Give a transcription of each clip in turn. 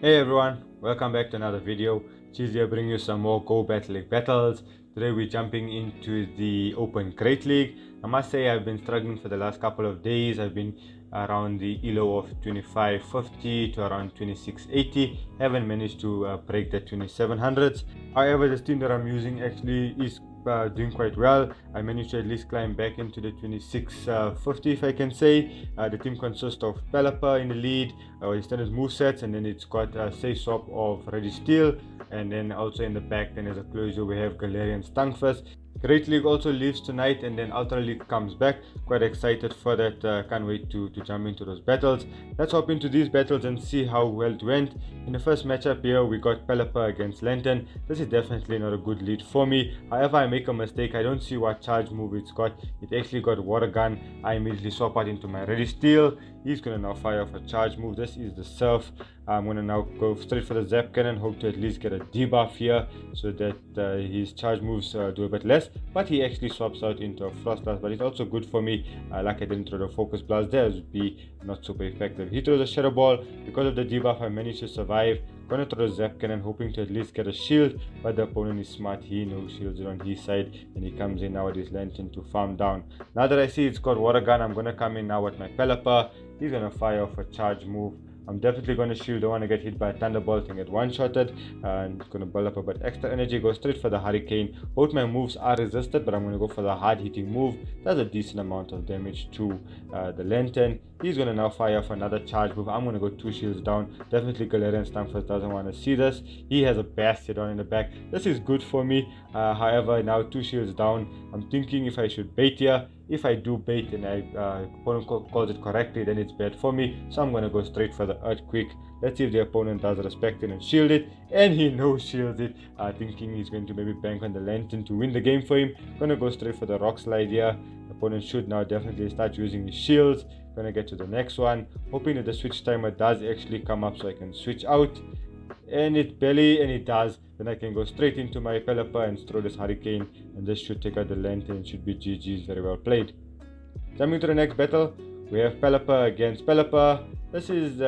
Hey everyone, welcome back to another video. Cheese here bringing you some more Go Battle League battles. Today we're jumping into the Open Great League. I must say I've been struggling for the last couple of days. I've been around the ELO of 2550 to around 2680. Haven't managed to break the 2700s. However, this team that I'm using actually is doing quite well. I managed to at least climb back into the 2650, if I can say. The team consists of Pelipper in the lead, his standard movesets, and then it's got a Say Swap of Ready Steel, and then also in the back then as a closure we have Galarian Stunfist. Great League also leaves tonight, and then Ultra League comes back. Quite excited for that. Can't wait to jump into those battles. Let's hop into these battles and see how well it went. In the first matchup here, we got Pelipper against Lantern. This is definitely not a good lead for me. However, I make a mistake. I don't see what charge move it's got. It actually got Water Gun. I immediately swap out into my Ready Steel. He's going to now fire off a charge move. This is the Surf. I'm going to now go straight for the Zap Cannon. Hope to at least get a debuff here so that his charge moves do a bit less. But he actually swaps out into a Frost Blast. But it's also good for me. Like I didn't throw the Focus Blast there. It would be not super effective. He throws a Shadow Ball. Because of the debuff, I managed to survive. Gonna throw the Zap Cannon, hoping to at least get a shield, but the opponent is smart. He knows shields are on his side, and he comes in now with his Lantern to farm down. Now that I see it's got Water Gun, I'm gonna come in now with my Pelipper. He's gonna fire off a charge move. I'm definitely going to shield. Don't want to get hit by a Thunderbolt and get one-shotted. And going to build up a bit extra energy. Go straight for the Hurricane. Both my moves are resisted, but I'm going to go for the hard-hitting move. Does a decent amount of damage to the Lantern. He's going to now fire off another charge move. I'm going to go 2 shields down. Definitely Galarian Stunfist doesn't want to see this. He has a Bastion down in the back. This is good for me. However, now 2 shields down. I'm thinking if I should bait here. If I do bait and opponent calls it correctly, then it's bad for me. So I'm going to go straight for the Earthquake. Let's see if the opponent does respect it and shield it. And he no shields it. Thinking he's going to maybe bank on the Lantern to win the game for him. Going to go straight for the Rock Slide here. The opponent should now definitely start using his shields. Going to get to the next one. Hoping that the switch timer does actually come up so I can switch out. And it does. Then I can go straight into my Pelipper and throw this Hurricane, and this should take out the Lantern. It should be GG's. Very well played. Jumping to the next battle, we have Pelipper against Pelipper. This is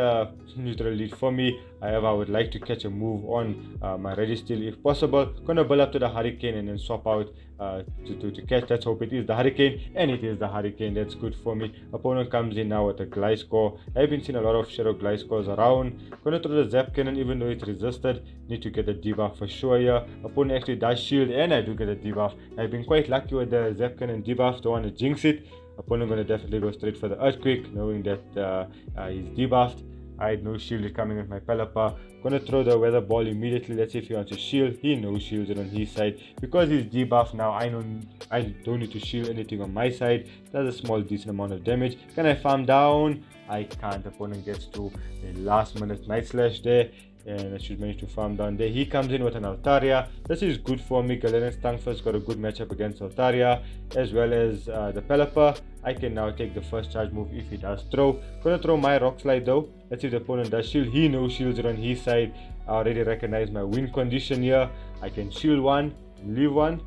neutral lead for me. However, I would like to catch a move on my Ready Steel if possible. Gonna build up to the Hurricane and then swap out to catch. Let's hope it is the Hurricane, and it is the Hurricane. That's good for me. Opponent comes in now with a Gliscor. I've been seeing a lot of Shadow Gliscors around. Gonna throw the Zap Cannon even though it's resisted. Need to get the debuff for sure here. Opponent actually does shield, and I do get a debuff. I've been quite lucky with the Zap Cannon debuff. Don't want to jinx it. Opponent going to definitely go straight for the Earthquake, knowing that he's debuffed. I had no shield coming with my Pelipper. Going to throw the Weather Ball immediately. Let's see if he wants to shield. He no shields it on his side. Because he's debuffed now, I don't need to shield anything on my side. That's a small decent amount of damage. Can I farm down? I can't. Opponent gets to a last minute Night Slash there. And I should manage to farm down there. He comes in with an Altaria. This is good for me. Galarian Stunfist got a good matchup against Altaria, as well as the Pelipper. I can now take the first charge move if he does throw. Gonna throw my Rock Slide though. Let's see if the opponent does shield. He no shields it on his side. I already recognize my win condition here. I can shield one, leave one,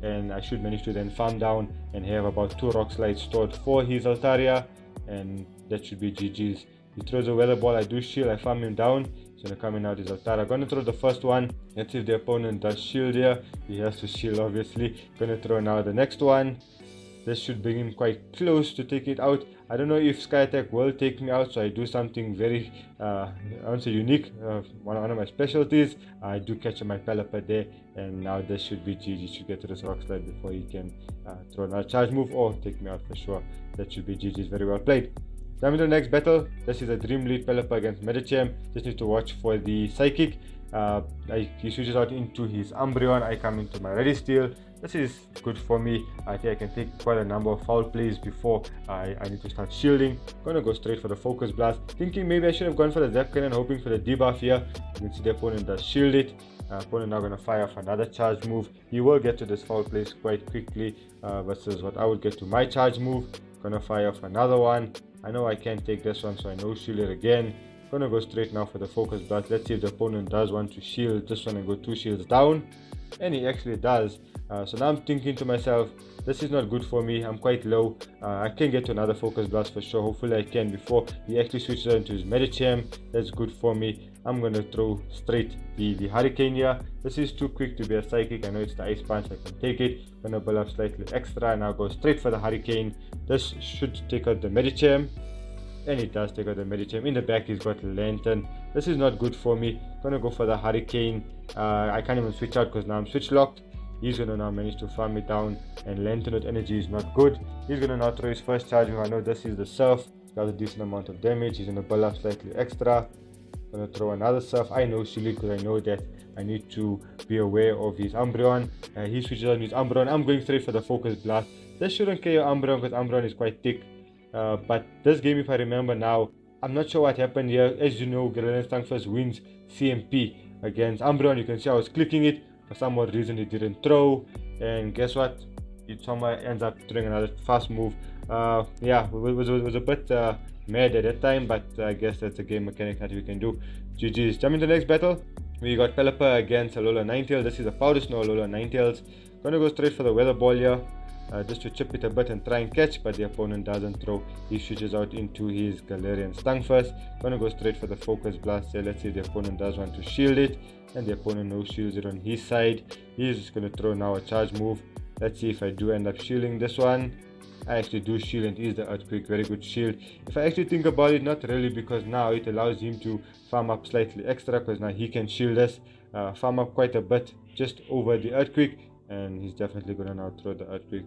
and I should manage to then farm down and have about 2 Rock Slides stored for his Altaria, and that should be GG's. He throws a Weather Ball. I do shield. I farm him down. He's gonna come in out his Altaria. Gonna throw the first one. Let's see if the opponent does shield here. He has to shield obviously. Gonna throw now the next one. This should bring him quite close to take it out. I don't know if Sky Attack will take me out, so I do something very, I won't say unique, one of my specialties. I do catch my Pelipper there, and now this should be GG. Should get to this Rock Slide before he can throw another charge move or take me out for sure. That should be GG's. Very well played. Jumping to the next battle. This is a Dream Lead Pelipper against Medicham. Just need to watch for the Psychic. He switches out into his Umbreon. I come into my Ready Steel. This is good for me. I think I can take quite a number of foul plays before I need to start shielding. Gonna go straight for the Focus Blast. Thinking maybe I should have gone for the Zap Cannon, hoping for the debuff here. You can see the opponent does shield it. Opponent now gonna fire off another charge move. He will get to this foul place quite quickly versus what I would get to my charge move. Gonna fire off another one. I know I can't take this one, so I no shield it again. Gonna go straight now for the Focus Blast. Let's see if the opponent does want to shield this one and go 2 shields down. And he actually does. So now I'm thinking to myself, this is not good for me. I'm quite low. I can get to another Focus Blast for sure. Hopefully I can before he actually switches into his Medicham. That's good for me. I'm going to throw straight the Hurricane here. This is too quick to be a Psychic. I know it's the Ice Punch, I can take it. Going to build up slightly extra and I'll go straight for the Hurricane. This should take out the Medicham. And it does take out the Medicham. In the back he's got Lantern. This is not good for me. Gonna go for the Hurricane. I can't even switch out because now I'm switch locked. He's gonna now manage to farm it down, and Lantern with energy is not good. He's gonna now throw his first charge. I know this is the Surf. Got a decent amount of damage. He's gonna build up slightly extra. Gonna throw another Surf. I know shield because I know that I need to be aware of his Umbreon. He switches on his Umbreon. I'm going straight for the Focus Blast. This shouldn't KO Umbreon because Umbreon is quite thick. But this game, if I remember now, I'm not sure what happened here. As you know, Galarian Stunfisk wins CMP against Umbreon. You can see I was clicking it. For some odd reason, it didn't throw. And guess what? It somehow ends up throwing another fast move. Yeah, it was a bit mad at that time, but I guess that's a game mechanic that we can do. GG's. Jump into the next battle. We got Pelipper against Alola Ninetales. This is a Powder Snow Alola Ninetales. Gonna go straight for the Weather Ball here. Just to chip it a bit and try and catch, but the opponent doesn't throw. He switches out into his Galarian Stunfisk. Gonna go straight for the Focus Blast here. Let's see if the opponent does want to shield it, and the opponent no shields it on his side. He's just gonna throw now a charge move. Let's see if I do end up shielding this one. I actually do shield, and is the Earthquake. Very good shield. If I actually think about it, not really, because now it allows him to farm up slightly extra, because now he can shield us, farm up quite a bit just over the Earthquake. And he's definitely gonna now throw the Earthquake.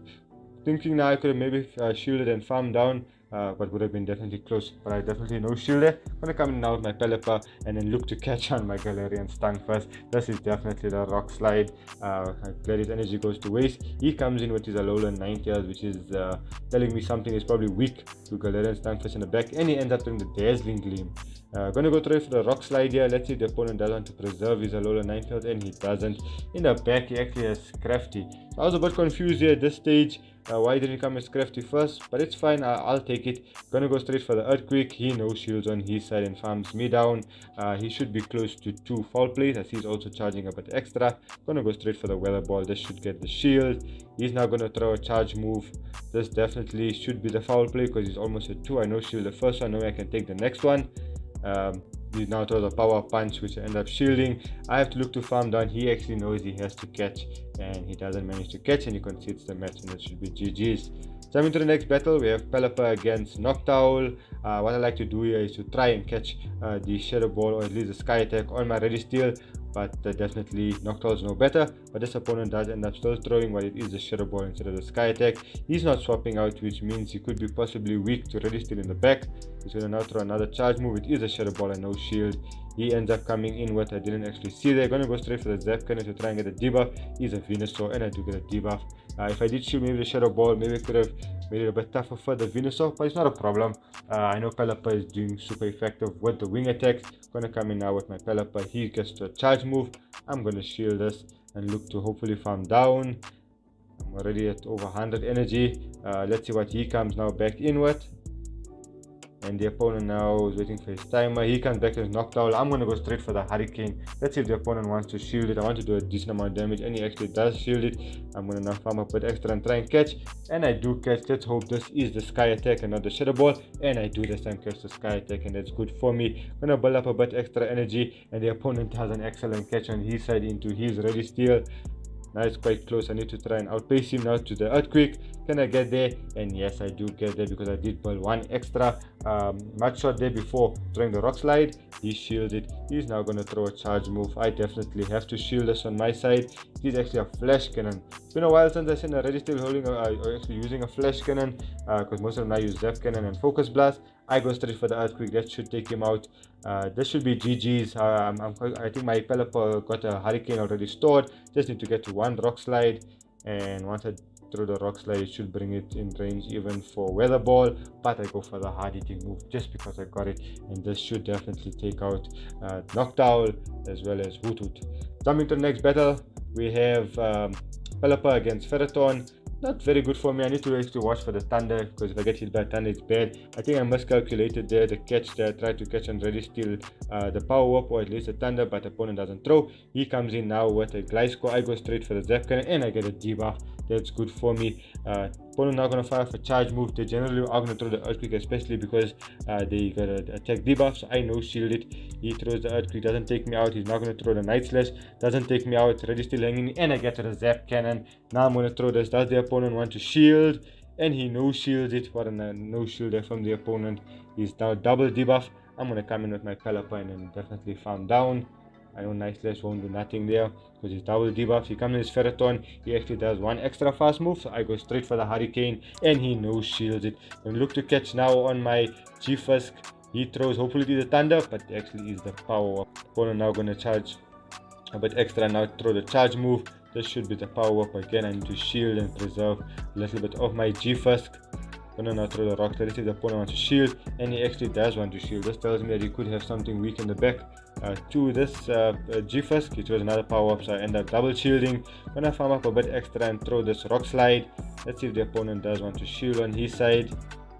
Thinking now I could have maybe shielded and farmed down, but would have been definitely close. But I definitely no shield there. Gonna come in now with my Pelipper and then look to catch on my Galarian Stunfisk. This is definitely the Rock Slide. I'm glad his energy goes to waste. He comes in with his Alola Ninetales, which is telling me something is probably weak to Galarian Stunfisk in the back, and he ends up doing the Dazzling Gleam. Gonna go through for the Rock Slide here. Let's see if the opponent does want to preserve his Alola Ninetales, and he doesn't. In the back he actually has Crafty. So I was a bit confused here at this stage. Why didn't he come as Crafty first? But it's fine, I'll take it. Gonna go straight for the Earthquake. He no shields on his side and farms me down. He should be close to 2 foul plays, as he's also charging a bit extra. Gonna go straight for the Weather Ball. This should get the shield. He's now gonna throw a charge move. This definitely should be the foul play because he's almost at 2. I no shield the first one, now I can take the next one. He now throws a Power Punch, which I end up shielding. I have to look to farm down. He actually knows he has to catch, and he doesn't manage to catch, and he concedes the match, and that should be GG's. Jumping to the next battle, we have Pelipper against Noctowl. What I like to do here is to try and catch the Shadow Ball, or at least the Sky Attack on my Ready Steel, but definitely Noctowl's no better. But this opponent does end up still throwing what it is, the Shadow Ball instead of the Sky Attack. He's not swapping out, which means he could be possibly weak to Ready Steel in the back. He's going to now throw another charge move. It is a Shadow Ball and no shield. He ends up coming in what I didn't actually see there. Going to go straight for the Zap Cannon to try and get a debuff. He's a Venusaur, and I do get a debuff. If I did shield maybe the Shadow Ball, maybe I could have made it a bit tougher for the Venusaur, but it's not a problem. I know Pelipper is doing super effective with the wing attacks. Gonna come in now with my Pelipper. He gets to a charge move. I'm gonna shield this and look to hopefully farm down. I'm already at over 100 energy. Let's see what he comes now back in with. And the opponent now is waiting for his timer. He comes back as Noctowl. I'm going to go straight for the Hurricane. Let's see if the opponent wants to shield it. I want to do a decent amount of damage, and he actually does shield it. I'm going to now farm up a bit extra and try and catch. And I do catch. Let's hope this is the Sky Attack and not the Shadow Ball. And I do this time catch the Sky Attack, and that's good for me. I'm going to build up a bit extra energy, and the opponent has an excellent catch on his side into his Ready Steel. Now it's quite close. I need to try and outpace him now to the Earthquake. Can I get there? And yes, I do get there because I did build one extra match shot there before throwing the Rock Slide. He shields it. He's now going to throw a charge move. I definitely have to shield this on my side. He's actually a Flash Cannon. It's been a while since I've seen a Ready Steel holding or actually using a Flash Cannon, because most of them now use Zap Cannon and Focus Blast. I go straight for the Earthquake. That should take him out. This should be GG's. I think my Pelipper got a Hurricane already stored. Just need to get to one Rock Slide, and once I throw the Rock Slide, it should bring it in range even for Weather Ball. But I go for the hard hitting move just because I got it, and this should definitely take out Noctowl as well as Hoot Hoot. Jumping to the next battle, we have Pelipper against Ferrothorn. Not very good for me. I need to actually watch for the Thunder, because if I get hit by Thunder, it's bad. I think I miscalculated there the catch there. I tried to catch and Ready Steel the Power Up, or at least the Thunder, but the opponent doesn't throw. He comes in now with a Gliscor. I go straight for the Zap Cannon, and I get a debuff. That's good for me. Opponent now gonna fire for charge move. They generally are gonna throw the earthquake, especially because they got an attack debuff, so I no shield it. He throws the earthquake, doesn't take me out. He's not gonna throw the night slash, doesn't take me out. Ready, still hanging, and I get to the zap cannon. Now I'm gonna throw this. Does the opponent want to shield? And he no shields it. What a no shielder from the opponent. He's now double debuff. I'm gonna come in with my Pelipper and then definitely farm down. I know Night Slash won't do nothing there because he's double debuff. He comes in his Ferroton. He actually does one extra fast move, so I go straight for the Hurricane and he no shields it. And look to catch now on my G-Fusk. He throws, hopefully it is the Thunder, but actually is the Power Up. Opponent now gonna charge a bit extra, now throw the charge move. This should be the Power Up again. I need to shield and preserve a little bit of my G-Fusk. Gonna now throw the rock slide. Let's see if the opponent wants to shield, and he actually does want to shield. This tells me that he could have something weak in the back to this G-Fusk. He throws another power up, so I end up double shielding. Gonna farm up a bit extra and throw this rock slide. Let's see if the opponent does want to shield on his side,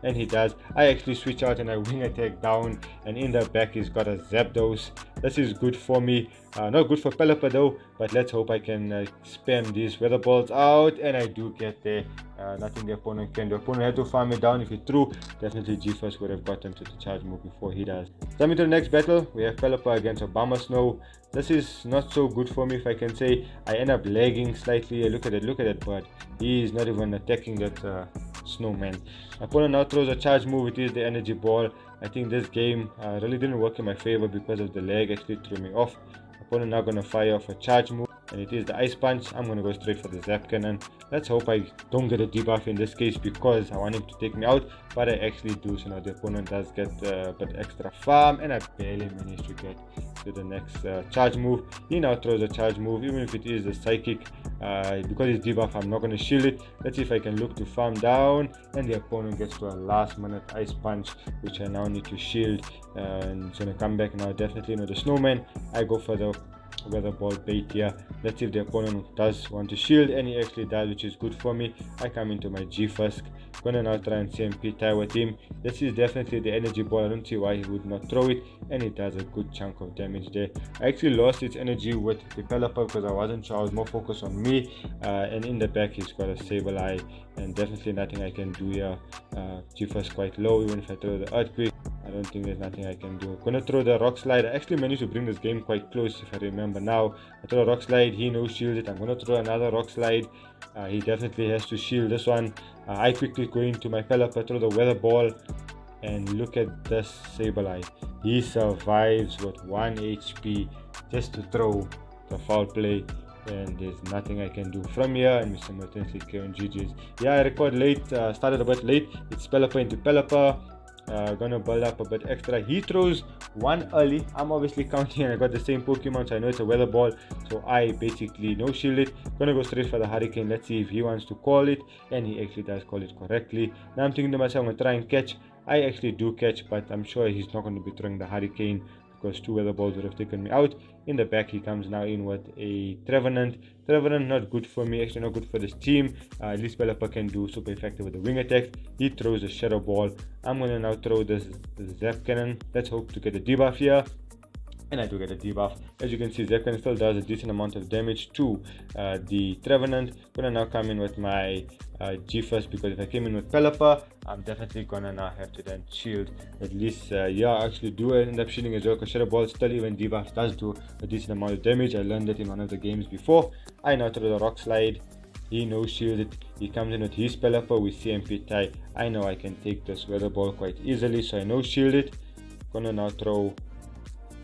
and he does. I actually switch out and I wing attack down, and in the back he's got a Zapdos. This is good for me. Not good for Pelipper though, but let's hope I can spam these weather balls out, and I do get there. Nothing the opponent can do. Opponent had to farm it down. If he threw, definitely G-Fusk would have gotten to the charge move before he does. Jumping to the next battle, we have Pelipper against Obama Snow. This is not so good for me, if I can say. I end up lagging slightly. Look at it, but he is not even attacking that snowman. Opponent now throws a charge move. It is the energy ball. I think this game really didn't work in my favor because of the lag. Actually threw me off. Opponent now gonna fire off a charge move, and it is the ice punch. I'm gonna go straight for the zap cannon. Let's hope I don't get a debuff in this case because I want him to take me out, but I actually do. So now the opponent does get a bit extra farm, and I barely managed to get to the next charge move. He now throws a charge move, even if it is the psychic. Because it's debuff, I'm not going to shield it. Let's see if I can look to farm down, and the opponent gets to a last minute ice punch, which I now need to shield, and it's going to come back now. Definitely the snowman. I go for the weather ball bait here. Let's see if the opponent does want to shield, and he actually does, which is good for me. I come into my G-Fusk. Gonna now try and CMP tie with him. This is definitely the energy ball. I don't see why he would not throw it, and it does a good chunk of damage there. I actually lost its energy with the Pelipper because I wasn't sure. I was more focused on me, and in the back he's got a Sableye, and definitely nothing I can do here. G-Fusk quite low. Even if I throw the earthquake, I don't think there's nothing I can do. Gonna throw the rock slide. I actually managed to bring this game quite close, if I remember now. I throw a rock slide, he no shields it. I'm gonna throw another rock slide. He definitely has to shield this one. I quickly go into my Pelipper, throw the weather ball, and look at this Sableye. He survives with 1 HP just to throw the foul play, and there's nothing I can do from here, and we simultaneously kill on GG's. Yeah, I record late, started a bit late. It's Pelipper into Pelipper. Gonna build up a bit extra. He throws one early. I'm obviously counting, and I got the same Pokemon, so I know it's a weather ball, so I basically no shield it. Gonna go straight for the Hurricane. Let's see if he wants to call it, and he actually does call it correctly. Now I'm thinking to myself, I'm gonna try and catch. I actually do catch, but I'm sure he's not going to be throwing the Hurricane because 2 weather balls would have taken me out. In the back, he comes now in with a Trevenant. Trevenant not good for me, actually not good for this team. At least Pelipper can do super effective with the wing attack. He throws a Shadow Ball. I'm going to now throw this Zap Cannon. Let's hope to get a debuff here. And I do get a debuff. As you can see, Zap Cannon still does a decent amount of damage to the Trevenant. Gonna now come in with my G-Fusk, because if I came in with Pelipper, I'm definitely gonna now have to then shield. At least, yeah, I actually do end up shielding as well, because Shadow Ball still, even debuff, does do a decent amount of damage. I learned that in one of the games before. I now throw the Rock Slide. He no shielded. He comes in with his Pelipper with CMP tie. I know I can take this Weather Ball quite easily, so I no shield it. Gonna now throw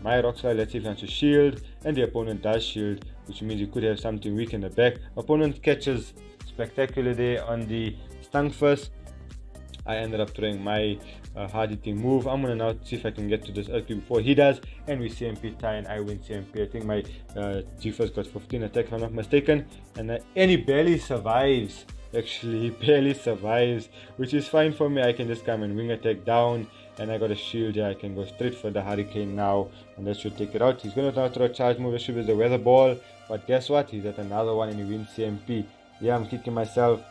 my Rock Slide. Let's see if he wants to shield, and the opponent does shield, which means he could have something weak in the back. Opponent catches spectacular there on the Stunfisk. I ended up throwing my hard hitting move. I'm gonna now see if I can get to this Earthquake before he does, and we CMP tie, and I win CMP. I think my G-Fusk got 15 attack if I'm not mistaken, and he barely survives. Actually, he barely survives, which is fine for me. I can just come and wing attack down, and I got a shield here. I can go straight for the Hurricane now, and that should take it out. He's gonna now throw a charge move. That should be the Weather Ball, but guess what? He's at another one and he wins CMP. Yeah, I'm kicking myself,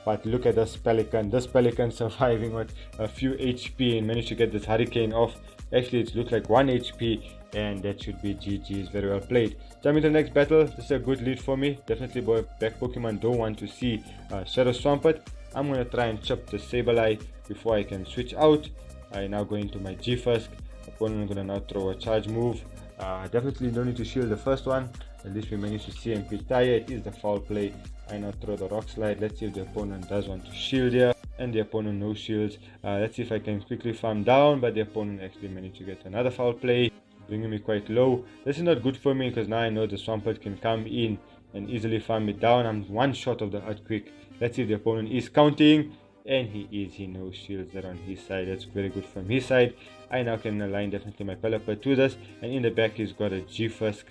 but look at this Pelican. This Pelican surviving with a few HP and managed to get this Hurricane off. Actually, it looks like 1 HP, and that should be GG's. Very well played. Jumping to the next battle. This is a good lead for me. Definitely back Pokemon don't want to see Shadow Swampert. I'm going to try and chop the Sableye before I can switch out. I now go into my G-Fusk. Opponent going to now throw a charge move. Definitely don't need to shield the first one. At least we managed to CMP Tire. It is the foul play. I now throw the Rock Slide. Let's see if the opponent does want to shield here. And the opponent no shields. Let's see if I can quickly farm down, but the opponent actually managed to get another foul play, bringing me quite low. This is not good for me because now I know the Swampert can come in and easily farm me down. I'm one shot of the Earthquake. Let's see if the opponent is counting, and he is. He no shields that on his side. That's very good from his side. I now can align definitely my Pelipper to this, and in the back he's got a G-Fusk.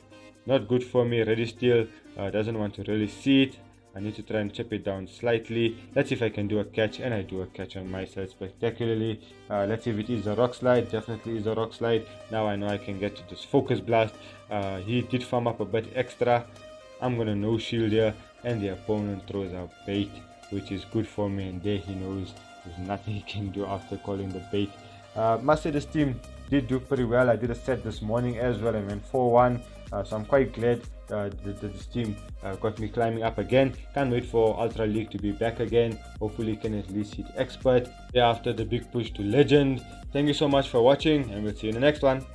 Not good for me. Ready Steel doesn't want to really see it. I need to try and chip it down slightly. Let's see if I can do a catch, and I do a catch on my side spectacularly. Let's see if it is a Rock Slide. Definitely is a Rock Slide. Now I know I can get to this Focus Blast. He did farm up a bit extra. I'm gonna no shield here, and the opponent throws out bait, which is good for me, and there he knows there's nothing he can do after calling the bait. Must say this team did do pretty well. I did a set this morning as well and went 4-1, so I'm quite glad that this team got me climbing up again. Can't wait for Ultra League to be back again. Hopefully can at least hit Expert. Thereafter the big push to Legend. Thank you so much for watching, and we'll see you in the next one.